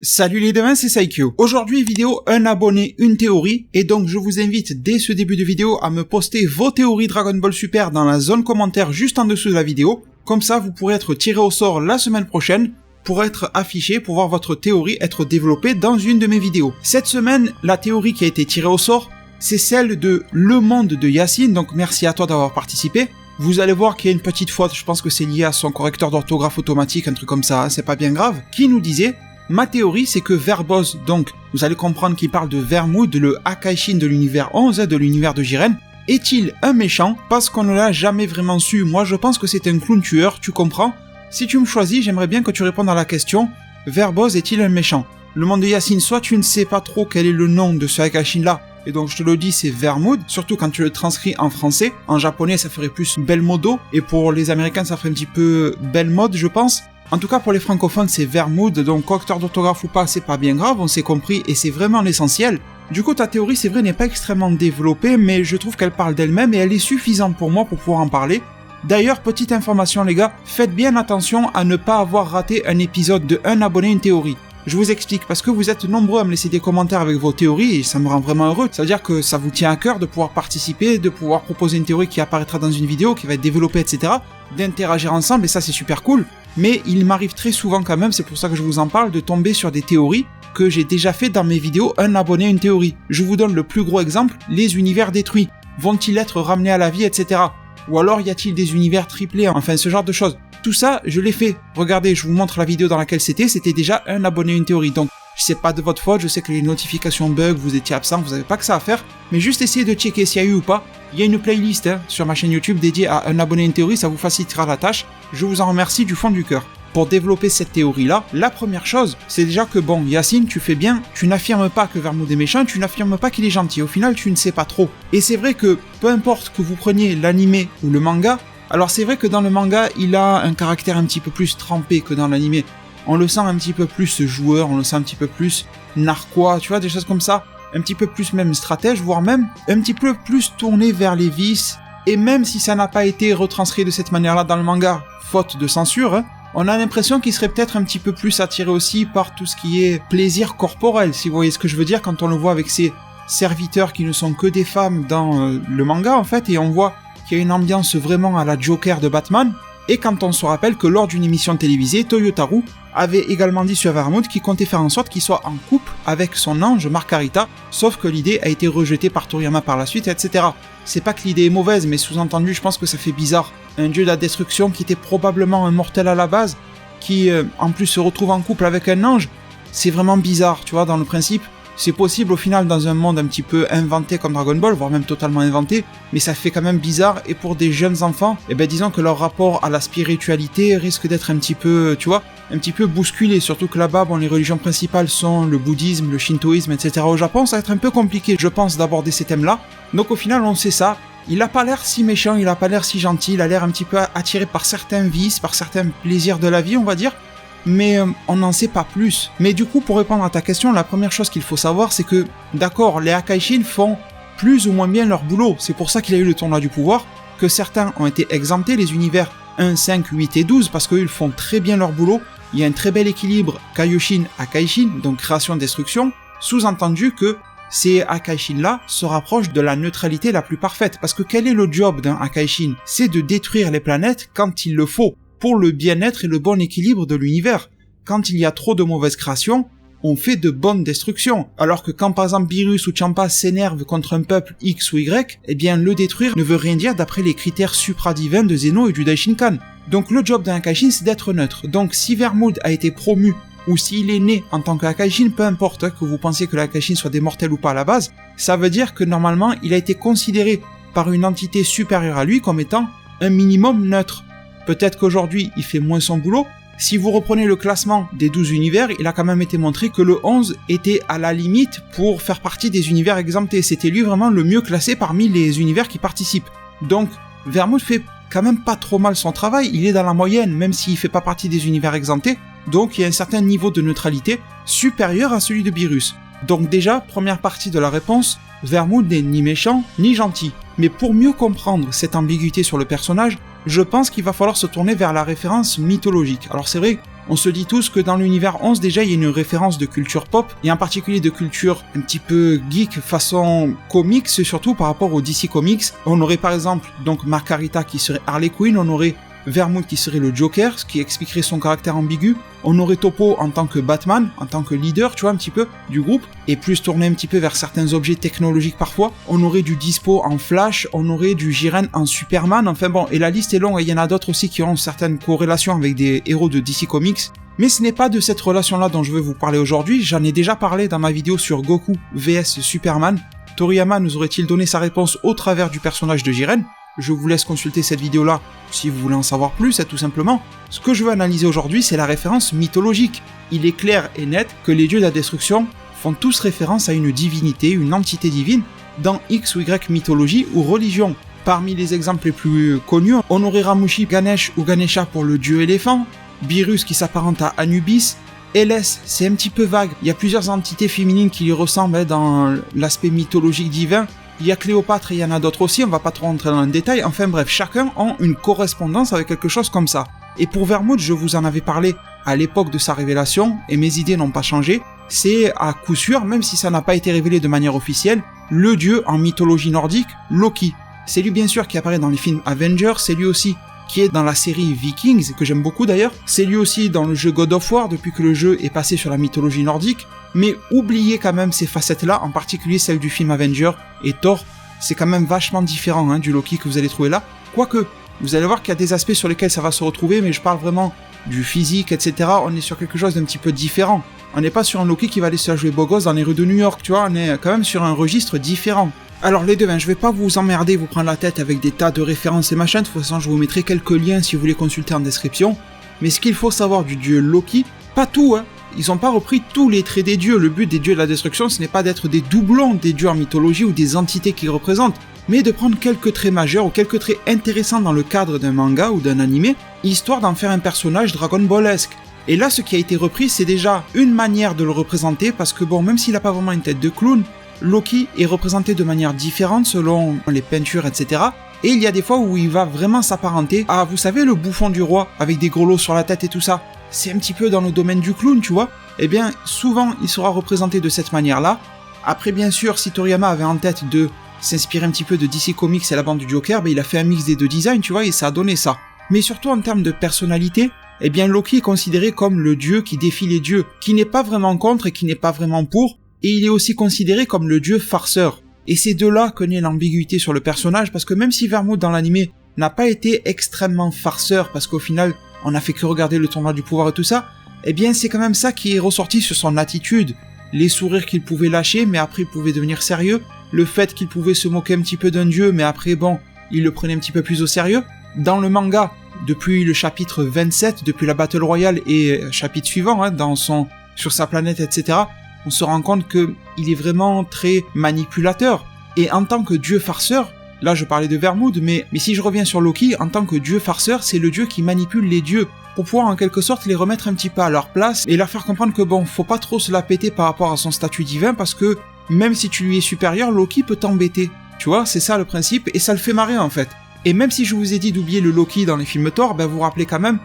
Salut les devins, c'est Saikyo. Aujourd'hui, vidéo un abonné, une théorie, et donc je vous invite dès ce début de vidéo à me poster vos théories Dragon Ball Super dans la zone commentaire juste en dessous de la vidéo. Comme ça, vous pourrez être tiré au sort la semaine prochaine pour être affiché, pour voir votre théorie être développée dans une de mes vidéos. Cette semaine, la théorie qui a été tirée au sort, c'est celle de Le Monde de Yacine, donc merci à toi d'avoir participé. Vous allez voir qu'il y a une petite faute, je pense que c'est lié à son correcteur d'orthographe automatique, un truc comme ça, hein, c'est pas bien grave, qui nous disait: ma théorie, c'est que Verboss, donc, vous allez comprendre qu'il parle de Vermoud, le Akaishin de l'univers 11, de l'univers de Jiren, est-il un méchant? Parce qu'on ne l'a jamais vraiment su. Moi, je pense que c'est un clown tueur, tu comprends? Si tu me choisis, j'aimerais bien que tu répondes à la question: Verboss est-il un méchant? Le monde de Yacine, soit tu ne sais pas trop quel est le nom de ce Akaishin-là, et donc je te le dis, c'est Vermoud, surtout quand tu le transcris en français. En japonais, ça ferait plus Belmodo, et pour les Américains, ça ferait un petit peu Belmode, je pense. En tout cas, pour les francophones, c'est Vermoud, donc correcteur d'orthographe ou pas, c'est pas bien grave, on s'est compris, et c'est vraiment l'essentiel. Du coup, ta théorie, c'est vrai, n'est pas extrêmement développée, mais je trouve qu'elle parle d'elle-même, et elle est suffisante pour moi pour pouvoir en parler. D'ailleurs, petite information les gars, faites bien attention à ne pas avoir raté un épisode de Un abonné, une théorie. Je vous explique, parce que vous êtes nombreux à me laisser des commentaires avec vos théories, et ça me rend vraiment heureux. Ça veut dire que ça vous tient à cœur de pouvoir participer, de pouvoir proposer une théorie qui apparaîtra dans une vidéo, qui va être développée, etc. D'interagir ensemble, et ça c'est super cool. Mais il m'arrive très souvent quand même, c'est pour ça que je vous en parle, de tomber sur des théories que j'ai déjà fait dans mes vidéos Un abonné, une théorie. Je vous donne le plus gros exemple, les univers détruits. Vont-ils être ramenés à la vie, etc. Ou alors y a-t-il des univers triplés, enfin ce genre de choses. Tout ça, je l'ai fait. Regardez, je vous montre la vidéo dans laquelle c'était déjà Un abonné, une théorie. Donc, c'est pas de votre faute, je sais que les notifications bug, vous étiez absent, vous avez pas que ça à faire, mais juste essayez de checker s'il y a eu ou pas. Il y a une playlist sur ma chaîne YouTube dédiée à Un abonné, une théorie, ça vous facilitera la tâche. Je vous en remercie du fond du cœur. Pour développer cette théorie-là, la première chose, c'est déjà que bon, Yacine, tu fais bien, tu n'affirmes pas que Vermoud est méchant, tu n'affirmes pas qu'il est gentil, au final tu ne sais pas trop. Et c'est vrai que, peu importe que vous preniez l'animé ou le manga, alors c'est vrai que dans le manga, il a un caractère un petit peu plus trempé que dans l'animé. On le sent un petit peu plus joueur, on le sent un petit peu plus narquois, tu vois, des choses comme ça. Un petit peu plus même stratège, voire même un petit peu plus tourné vers les vices. Et même si ça n'a pas été retranscrit de cette manière-là dans le manga, faute de censure, hein, on a l'impression qu'il serait peut-être un petit peu plus attiré aussi par tout ce qui est plaisir corporel, si vous voyez ce que je veux dire, quand on le voit avec ses serviteurs qui ne sont que des femmes dans le manga en fait, et on voit qu'il y a une ambiance vraiment à la Joker de Batman. Et quand on se rappelle que lors d'une émission télévisée, Toyotaru avait également dit sur Vermoud qu'il comptait faire en sorte qu'il soit en couple avec son ange Margarita, sauf que l'idée a été rejetée par Toriyama par la suite, etc. C'est pas que l'idée est mauvaise, mais sous-entendu, je pense que ça fait bizarre. Un dieu de la destruction qui était probablement un mortel à la base, qui en plus se retrouve en couple avec un ange, c'est vraiment bizarre, tu vois, dans le principe. C'est possible au final dans un monde un petit peu inventé comme Dragon Ball, voire même totalement inventé, mais ça fait quand même bizarre, et pour des jeunes enfants, eh ben disons que leur rapport à la spiritualité risque d'être un petit peu, tu vois, un petit peu bousculé, surtout que là-bas, bon, les religions principales sont le bouddhisme, le shintoïsme, etc. Au Japon, ça va être un peu compliqué, je pense, d'aborder ces thèmes-là. Donc au final, on sait ça. Il a pas l'air si méchant, il a pas l'air si gentil, il a l'air un petit peu attiré par certains vices, par certains plaisirs de la vie, on va dire. Mais on n'en sait pas plus. Mais du coup, pour répondre à ta question, la première chose qu'il faut savoir, c'est que, d'accord, les Akaishin font plus ou moins bien leur boulot, c'est pour ça qu'il y a eu le tournoi du pouvoir, que certains ont été exemptés, les univers 1, 5, 8 et 12, parce qu'eux, ils font très bien leur boulot, il y a un très bel équilibre Kaioshin-Akaishin, donc création-destruction, sous-entendu que ces Akaishin-là se rapprochent de la neutralité la plus parfaite, parce que quel est le job d'un Akaishin? C'est de détruire les planètes quand il le faut, pour le bien-être et le bon équilibre de l'univers. Quand il y a trop de mauvaises créations, on fait de bonnes destructions. Alors que quand par exemple Beerus ou Champa s'énervent contre un peuple X ou Y, eh bien le détruire ne veut rien dire d'après les critères supradivins de Zeno et du Daishinkan. Donc le job d'un Akaishin, c'est d'être neutre. Donc si Vermoud a été promu, ou s'il est né en tant qu'Akaishin, peu importe que vous pensiez que l'Akaishin soit des mortels ou pas à la base, ça veut dire que normalement il a été considéré par une entité supérieure à lui comme étant un minimum neutre. Peut-être qu'aujourd'hui, il fait moins son boulot. Si vous reprenez le classement des 12 univers, il a quand même été montré que le 11 était à la limite pour faire partie des univers exemptés. C'était lui vraiment le mieux classé parmi les univers qui participent. Donc, Vermoud fait quand même pas trop mal son travail. Il est dans la moyenne, même s'il fait pas partie des univers exemptés. Donc, il y a un certain niveau de neutralité supérieur à celui de Beerus. Donc déjà, première partie de la réponse, Vermoud n'est ni méchant, ni gentil. Mais pour mieux comprendre cette ambiguïté sur le personnage, je pense qu'il va falloir se tourner vers la référence mythologique. Alors c'est vrai, On se dit tous que dans l'univers 11 déjà il y a une référence de culture pop, et en particulier de culture un petit peu geek façon comics, surtout par rapport aux DC Comics. On aurait par exemple donc Margarita qui serait Harley Quinn, on aurait Vermouth qui serait le Joker, ce qui expliquerait son caractère ambigu. On aurait Topo en tant que Batman, en tant que leader, tu vois, un petit peu, du groupe, et plus tourné un petit peu vers certains objets technologiques parfois. On aurait du Dispo en Flash, on aurait du Jiren en Superman, enfin bon, et la liste est longue, et il y en a d'autres aussi qui ont certaines corrélations avec des héros de DC Comics. Mais ce n'est pas de cette relation-là dont je veux vous parler aujourd'hui, j'en ai déjà parlé dans ma vidéo sur Goku vs Superman. Toriyama nous aurait-il donné sa réponse au travers du personnage de Jiren? Je vous laisse consulter cette vidéo-là si vous voulez en savoir plus, tout simplement. Ce que je veux analyser aujourd'hui, c'est la référence mythologique. Il est clair et net que les dieux de la destruction font tous référence à une divinité, une entité divine, dans X ou Y mythologie ou religion. Parmi les exemples les plus connus, on aurait Ramushi, Ganesh ou Ganesha pour le dieu éléphant, Beerus qui s'apparente à Anubis, Hélès, c'est un petit peu vague, il y a plusieurs entités féminines qui lui ressemblent dans l'aspect mythologique divin. Il y a Cléopâtre et il y en a d'autres aussi, on va pas trop rentrer dans le détail, enfin bref, chacun a une correspondance avec quelque chose comme ça. Et pour Vermouth, je vous en avais parlé à l'époque de sa révélation, et mes idées n'ont pas changé, c'est à coup sûr, même si ça n'a pas été révélé de manière officielle, le dieu en mythologie nordique, Loki. C'est lui bien sûr qui apparaît dans les films Avengers, c'est lui aussi qui est dans la série Vikings, que j'aime beaucoup d'ailleurs, c'est lui aussi dans le jeu God of War depuis que le jeu est passé sur la mythologie nordique, mais oubliez quand même ces facettes-là, en particulier celle du film Avengers et Thor, c'est quand même vachement différent du Loki que vous allez trouver là, quoique, vous allez voir qu'il y a des aspects sur lesquels ça va se retrouver, mais je parle vraiment du physique, etc., on est sur quelque chose d'un petit peu différent. On n'est pas sur un Loki qui va aller se la jouer beau gosse dans les rues de New York, tu vois, on est quand même sur un registre différent. Alors les deux, je vais pas vous emmerder, vous prendre la tête avec des tas de références et machin, de toute façon je vous mettrai quelques liens si vous voulez consulter en description, mais ce qu'il faut savoir du dieu Loki, pas tout ils ont pas repris tous les traits des dieux, le but des dieux de la destruction ce n'est pas d'être des doublons des dieux en mythologie ou des entités qu'ils représentent, mais de prendre quelques traits majeurs ou quelques traits intéressants dans le cadre d'un manga ou d'un animé, histoire d'en faire un personnage Dragon Ballesque. Et là ce qui a été repris c'est déjà une manière de le représenter, parce que bon, même s'il a pas vraiment une tête de clown, Loki est représenté de manière différente selon les peintures, etc. Et il y a des fois où il va vraiment s'apparenter à, vous savez, le bouffon du roi, avec des gros lots sur la tête et tout ça. C'est un petit peu dans le domaine du clown, tu vois. Eh bien, souvent, il sera représenté de cette manière-là. Après, bien sûr, si Toriyama avait en tête de s'inspirer un petit peu de DC Comics et la bande du Joker, il a fait un mix des deux designs, tu vois, et ça a donné ça. Mais surtout en termes de personnalité, eh bien, Loki est considéré comme le dieu qui défie les dieux, qui n'est pas vraiment contre et qui n'est pas vraiment pour, et il est aussi considéré comme le dieu farceur. Et c'est de là que naît l'ambiguïté sur le personnage, parce que même si Vermouth dans l'animé n'a pas été extrêmement farceur, parce qu'au final, on n'a fait que regarder le tournoi du pouvoir et tout ça, eh bien c'est quand même ça qui est ressorti sur son attitude. Les sourires qu'il pouvait lâcher, mais après il pouvait devenir sérieux, le fait qu'il pouvait se moquer un petit peu d'un dieu, mais après bon, il le prenait un petit peu plus au sérieux. Dans le manga, depuis le chapitre 27, depuis la Battle Royale et chapitre suivant, sur sa planète, etc., on se rend compte qu'il est vraiment très manipulateur. Et en tant que dieu farceur, là je parlais de Vermouth, mais si je reviens sur Loki, en tant que dieu farceur, c'est le dieu qui manipule les dieux, pour pouvoir en quelque sorte les remettre un petit peu à leur place, et leur faire comprendre que bon, faut pas trop se la péter par rapport à son statut divin, parce que même si tu lui es supérieur, Loki peut t'embêter. Tu vois, c'est ça le principe, et ça le fait marrer en fait. Et même si je vous ai dit d'oublier le Loki dans les films Thor, vous vous rappelez quand même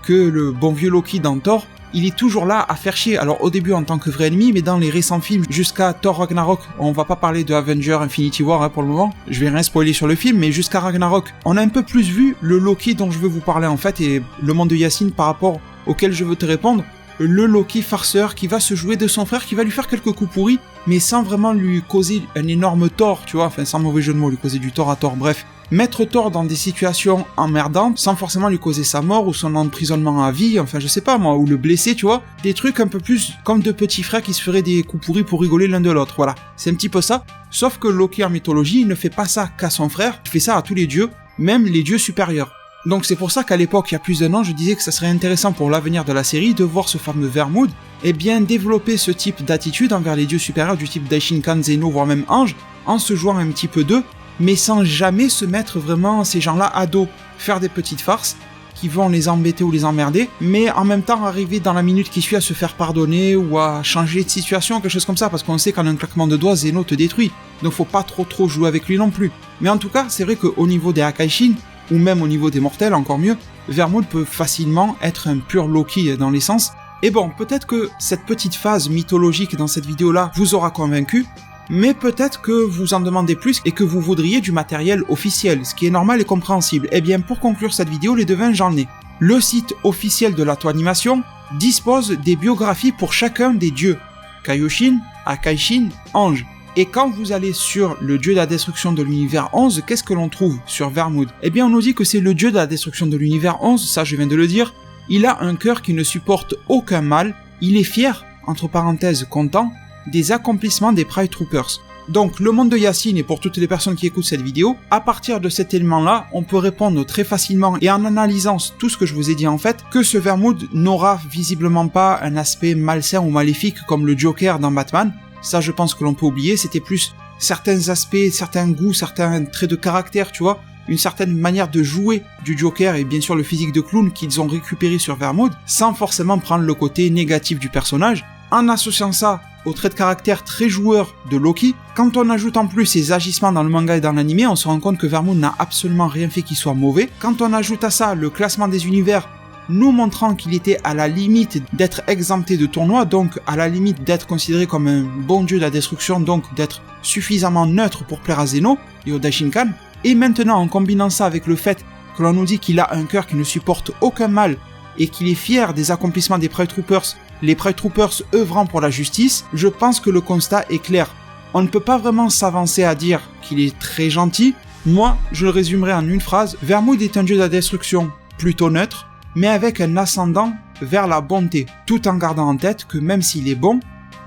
que le bon vieux Loki dans Thor, il est toujours là à faire chier. Alors au début en tant que vrai ennemi, mais dans les récents films jusqu'à Thor Ragnarok, on va pas parler de Avengers Infinity War pour le moment, je vais rien spoiler sur le film, mais jusqu'à Ragnarok, on a un peu plus vu le Loki dont je veux vous parler en fait, et le monde de Yacine par rapport auquel je veux te répondre, le Loki farceur qui va se jouer de son frère, qui va lui faire quelques coups pourris, mais sans vraiment lui causer un énorme tort, tu vois, enfin sans mauvais jeu de mots, lui causer du tort à tort, bref. Mettre Thor dans des situations emmerdantes sans forcément lui causer sa mort ou son emprisonnement à vie, enfin je sais pas moi, ou le blesser, tu vois, des trucs un peu plus comme deux petits frères qui se feraient des coups pourris pour rigoler l'un de l'autre, voilà, c'est un petit peu ça, sauf que Loki en mythologie, il ne fait pas ça qu'à son frère, il fait ça à tous les dieux, même les dieux supérieurs. Donc c'est pour ça qu'à l'époque, il y a plus d'un an, je disais que ça serait intéressant pour l'avenir de la série de voir ce fameux Vermouth, et bien développer ce type d'attitude envers les dieux supérieurs du type Daishinkan, Zeno, voire même Ange, en se jouant un petit peu d'eux, mais sans jamais se mettre vraiment ces gens-là à dos, faire des petites farces qui vont les embêter ou les emmerder, mais en même temps arriver dans la minute qui suit à se faire pardonner ou à changer de situation, quelque chose comme ça, parce qu'on sait qu'en un claquement de doigts, Zeno te détruit, donc faut pas trop jouer avec lui non plus. Mais en tout cas, c'est vrai qu'au niveau des Akaishin, ou même au niveau des mortels, encore mieux, Vermouth peut facilement être un pur Loki dans l'essence. Et bon, peut-être que cette petite phase mythologique dans cette vidéo-là vous aura convaincu, mais peut-être que vous en demandez plus et que vous voudriez du matériel officiel, ce qui est normal et compréhensible. Eh bien, pour conclure cette vidéo, les devins, j'en ai. Le site officiel de l'Ato Animation dispose des biographies pour chacun des dieux. Kaioshin, Akaishin, Ange. Et quand vous allez sur le dieu de la destruction de l'univers 11, qu'est-ce que l'on trouve sur Vermouth? Eh bien, on nous dit que c'est le dieu de la destruction de l'univers 11, ça je viens de le dire. Il a un cœur qui ne supporte aucun mal, il est fier, entre parenthèses content, des accomplissements des Pride Troopers. Donc le monde de Yacine, et pour toutes les personnes qui écoutent cette vidéo, à partir de cet élément-là, on peut répondre très facilement et en analysant tout ce que je vous ai dit en fait, que ce Vermouth n'aura visiblement pas un aspect malsain ou maléfique comme le Joker dans Batman. Ça je pense que l'on peut oublier, c'était plus certains aspects, certains goûts, certains traits de caractère, tu vois, une certaine manière de jouer du Joker et bien sûr le physique de clown qu'ils ont récupéré sur Vermouth, sans forcément prendre le côté négatif du personnage. En associant ça au trait de caractère très joueur de Loki, quand on ajoute en plus ses agissements dans le manga et dans l'anime, on se rend compte que Vermouth n'a absolument rien fait qui soit mauvais. Quand on ajoute à ça le classement des univers, nous montrant qu'il était à la limite d'être exempté de tournoi, donc à la limite d'être considéré comme un bon dieu de la destruction, donc d'être suffisamment neutre pour plaire à Zeno et au Daishinkan, et maintenant en combinant ça avec le fait que l'on nous dit qu'il a un cœur qui ne supporte aucun mal et qu'il est fier des accomplissements des Pride Troopers, les Pride Troopers œuvrant pour la justice, je pense que le constat est clair. On ne peut pas vraiment s'avancer à dire qu'il est très gentil. Moi, je le résumerai en une phrase, Vermouth est un dieu de la destruction plutôt neutre, mais avec un ascendant vers la bonté, tout en gardant en tête que même s'il est bon,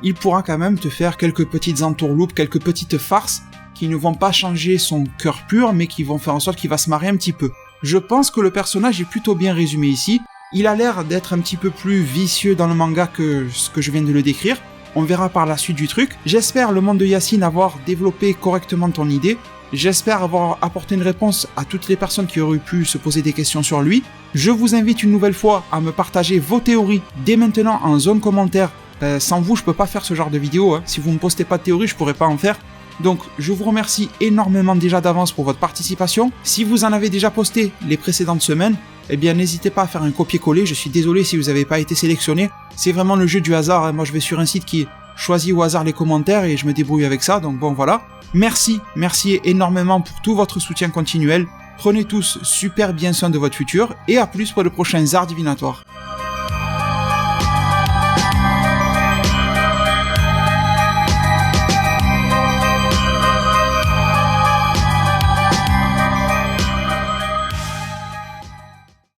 il pourra quand même te faire quelques petites entourloupes, quelques petites farces qui ne vont pas changer son cœur pur, mais qui vont faire en sorte qu'il va se marrer un petit peu. Je pense que le personnage est plutôt bien résumé ici. Il a l'air d'être un petit peu plus vicieux dans le manga que ce que je viens de le décrire. On verra par la suite du truc. J'espère, le monde de Yacine, avoir développé correctement ton idée. J'espère avoir apporté une réponse à toutes les personnes qui auraient pu se poser des questions sur lui. Je vous invite une nouvelle fois à me partager vos théories dès maintenant en zone commentaire. Sans vous, je peux pas faire ce genre de vidéo. Hein. Si vous ne postez pas de théories, je pourrais pas en faire. Donc, je vous remercie énormément déjà d'avance pour votre participation. Si vous en avez déjà posté les précédentes semaines, eh bien n'hésitez pas à faire un copier-coller. Je suis désolé si vous n'avez pas été sélectionné. C'est vraiment le jeu du hasard. Hein. Moi, je vais sur un site qui choisit au hasard les commentaires et je me débrouille avec ça. Donc bon, voilà. Merci énormément pour tout votre soutien continuel. Prenez tous super bien soin de votre futur et à plus pour de prochains arts divinatoires.